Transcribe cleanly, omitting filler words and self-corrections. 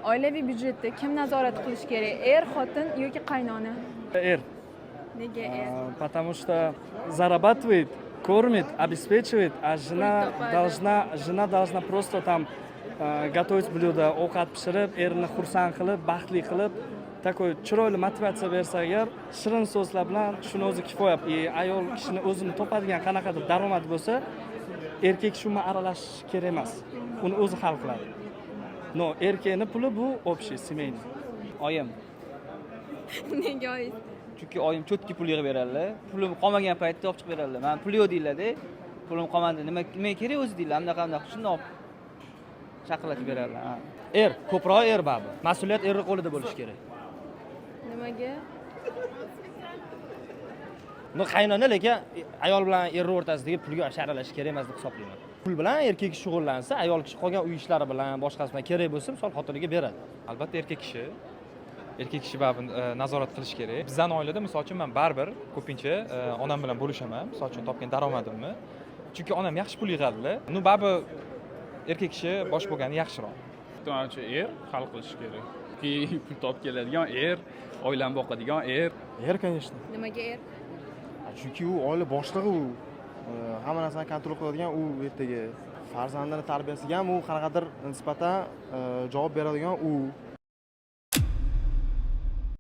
Oilaviy byudjetni kim nazorat qilishi kerak? Er, xotin yoki qaynona? Er. Nega er? Потому что зарабатывает, кормит, обеспечивает, а жена должна просто там готовить блюдо, ovqat pishirib, erini xursand qilib, baxtli qilib, такой chiroyli motivatsiya bersa agar, shirin so'zlar bilan shuni o'zi kifoya. Ayol kishini o'zini topadigan qanaqadir daromad bo'lsa, erkak shu bilan aralashish kerak emas. Uni o'zi hal qiladi. No, erkakning puli bu общий, семейный. Oyim. Nega oying? Chunki oyim cho'tki pul yig'ib beradilar. Pulim qolmagan paytda olib chiqib beradilar. Men pul yo'q deyiladi. Pulim qolmadi. Nima kerak o'zi deyiladi. Anaqa shundoq chaqirlatib beradilar. Er, ko'proq er babi. Mas'uliyat erning qo'lida bo'lishi kerak. Nimaga? Buni qaynona lekin ayol bilan er o'rtasidagi pulga aralash kerak emas deb hisoblayman. Pul bilan erkak shug'ullansa, ayol kishi qolgan uy ishlari bilan, boshqasi bilan kerak bo'lsa, misol xotiniga beradi. Albatta erkak kishi baribir nazorat qilish kerak. Bizning oilada misol uchun men baribir ko'pincha onam bilan bo'lishaman, misol uchun topgan daromadimni. Chunki onam yaxshi pul yig'adilar. Baribir erkak kishi bosh bo'lgani yaxshiroq. Menimcha er hal qilish kerak. Pul topib keladigan er, oilani boqadigan er. Er, конечно. Nimaga er? Chunki u oila boshlig'i, u hamma narsani kontrol qiladigan, u ertaga farzandini tarbiyasiga ham u qanaqadir nisbatan javob beradigan u